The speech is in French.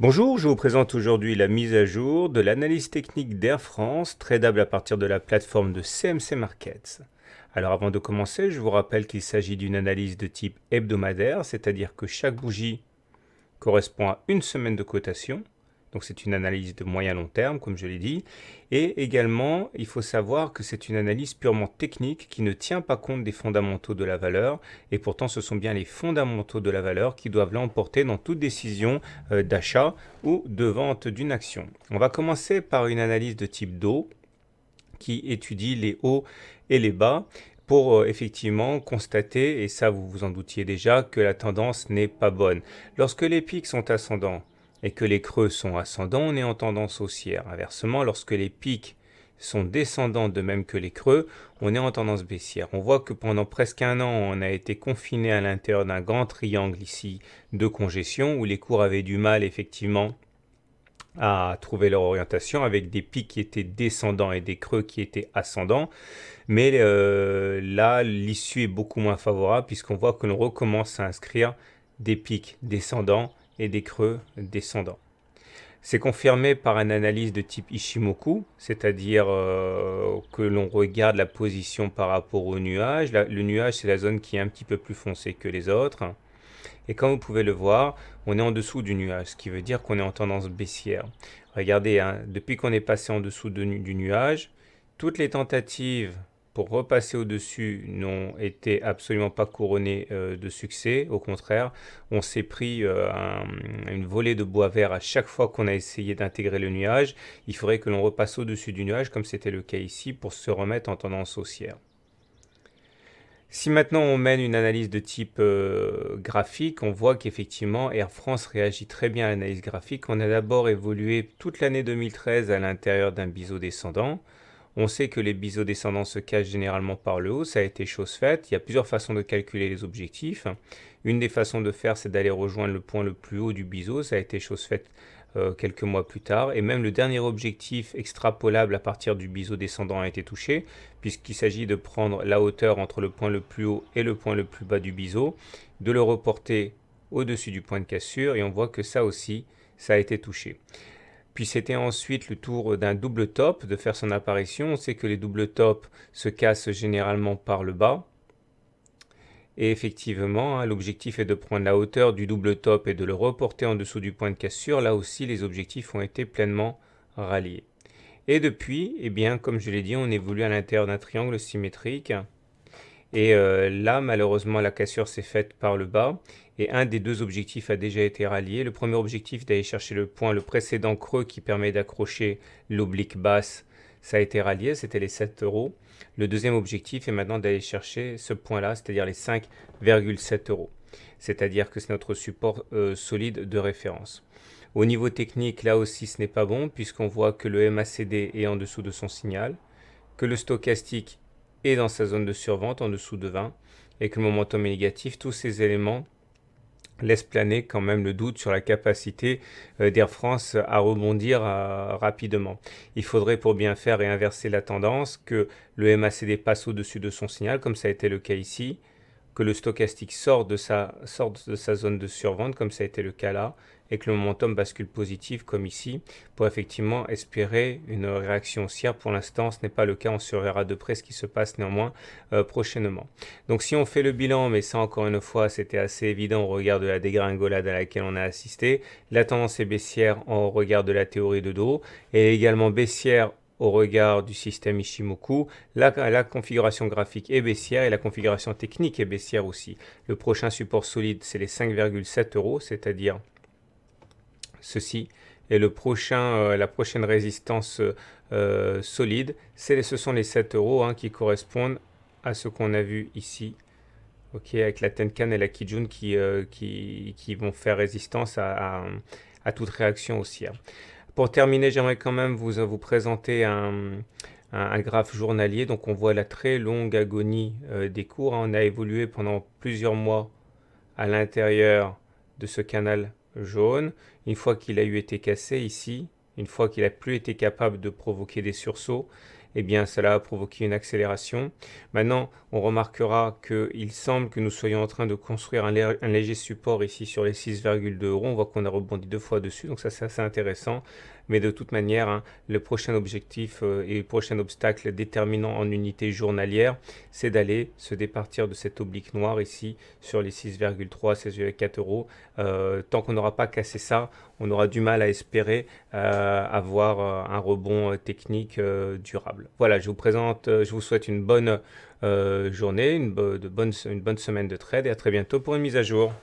Bonjour, je vous présente aujourd'hui la mise à jour de l'analyse technique d'Air France, tradable à partir de la plateforme de CMC Markets. Alors avant de commencer, je vous rappelle qu'il s'agit d'une analyse de type hebdomadaire, c'est-à-dire que chaque bougie correspond à une semaine de cotation. Donc c'est une analyse de moyen long terme, comme je l'ai dit. Et également, il faut savoir que c'est une analyse purement technique qui ne tient pas compte des fondamentaux de la valeur. Et pourtant, ce sont bien les fondamentaux de la valeur qui doivent l'emporter dans toute décision d'achat ou de vente d'une action. On va commencer par une analyse de type DO qui étudie les hauts et les bas pour effectivement constater, et ça vous vous en doutiez déjà, que la tendance n'est pas bonne. Lorsque les pics sont ascendants et que les creux sont ascendants, on est en tendance haussière. Inversement, lorsque les pics sont descendants de même que les creux, on est en tendance baissière. On voit que pendant presque un an, on a été confiné à l'intérieur d'un grand triangle ici de congestion où les cours avaient du mal effectivement à trouver leur orientation avec des pics qui étaient descendants et des creux qui étaient ascendants. Mais là, l'issue est beaucoup moins favorable puisqu'on voit que l'on recommence à inscrire des pics descendants et des creux descendants. C'est confirmé par une analyse de type Ishimoku, c'est-à-dire que l'on regarde la position par rapport au nuage. Le nuage, c'est la zone qui est un petit peu plus foncée que les autres. Et comme vous pouvez le voir, on est en dessous du nuage, ce qui veut dire qu'on est en tendance baissière. Regardez, hein, depuis qu'on est passé en dessous du nuage, toutes les tentatives pour repasser au-dessus n'ont été absolument pas couronnées de succès. Au contraire, on s'est pris une volée de bois vert à chaque fois qu'on a essayé d'intégrer le nuage. Il faudrait que l'on repasse au-dessus du nuage, comme c'était le cas ici, pour se remettre en tendance haussière. Si maintenant on mène une analyse de type graphique, on voit qu'effectivement Air France réagit très bien à l'analyse graphique. On a d'abord évolué toute l'année 2013 à l'intérieur d'un biseau descendant. On sait que les biseaux descendants se cachent généralement par le haut, ça a été chose faite. Il y a plusieurs façons de calculer les objectifs. Une des façons de faire, c'est d'aller rejoindre le point le plus haut du biseau, ça a été chose faite quelques mois plus tard. Et même le dernier objectif extrapolable à partir du biseau descendant a été touché, puisqu'il s'agit de prendre la hauteur entre le point le plus haut et le point le plus bas du biseau, de le reporter au-dessus du point de cassure, et on voit que ça aussi, ça a été touché. Puis c'était ensuite le tour d'un double top de faire son apparition. On sait que les doubles tops se cassent généralement par le bas. Et effectivement, hein, l'objectif est de prendre la hauteur du double top et de le reporter en dessous du point de cassure. Là aussi, les objectifs ont été pleinement ralliés. Et depuis, eh bien, comme je l'ai dit, on évolue à l'intérieur d'un triangle symétrique. Et là, malheureusement, la cassure s'est faite par le bas. Et un des deux objectifs a déjà été rallié. Le premier objectif d'aller chercher le point, le précédent creux qui permet d'accrocher l'oblique basse, ça a été rallié, c'était les 7 euros. Le deuxième objectif est maintenant d'aller chercher ce point-là, c'est-à-dire les 5,7 euros. C'est-à-dire que c'est notre support solide de référence. Au niveau technique, là aussi, ce n'est pas bon, puisqu'on voit que le MACD est en dessous de son signal, que le stochastique est dans sa zone de survente en dessous de 20, et que le momentum est négatif. Tous ces éléments laisse planer quand même le doute sur la capacité d'Air France à rebondir rapidement. Il faudrait pour bien faire et inverser la tendance que le MACD passe au-dessus de son signal, comme ça a été le cas ici, que le stochastique sorte de sa zone de survente, comme ça a été le cas là, et que le momentum bascule positif, comme ici, pour effectivement espérer une réaction haussière. Pour l'instant, ce n'est pas le cas, on surveillera de près ce qui se passe néanmoins prochainement. Donc si on fait le bilan, mais ça encore une fois, c'était assez évident au regard de la dégringolade à laquelle on a assisté, la tendance est baissière au regard de la théorie de dos, et également baissière au regard du système Ishimoku. La configuration graphique est baissière et la configuration technique est baissière aussi. Le prochain support solide, c'est les 5,7 euros, c'est-à-dire ceci. Et la prochaine résistance solide, ce sont les 7 euros hein, qui correspondent à ce qu'on a vu ici. Ok, avec la Tenkan et la Kijun qui vont faire résistance à toute réaction haussière. Pour terminer, j'aimerais quand même vous présenter un graphe journalier. Donc on voit la très longue agonie des cours. On a évolué pendant plusieurs mois à l'intérieur de ce canal jaune. Une fois qu'il a eu été cassé ici, une fois qu'il n'a plus été capable de provoquer des sursauts, eh bien cela a provoqué une accélération. Maintenant, on remarquera qu'il semble que nous soyons en train de construire un léger support ici sur les 6,2 euros. On voit qu'on a rebondi 2 fois dessus, donc ça c'est assez intéressant. Mais de toute manière, hein, le prochain objectif et le prochain obstacle déterminant en unité journalière, c'est d'aller se départir de cette oblique noire ici sur les 6,3, 16,4 euros. Tant qu'on n'aura pas cassé ça, on aura du mal à espérer avoir un rebond technique durable. Voilà, je vous souhaite une bonne journée, une bonne semaine de trade et à très bientôt pour une mise à jour.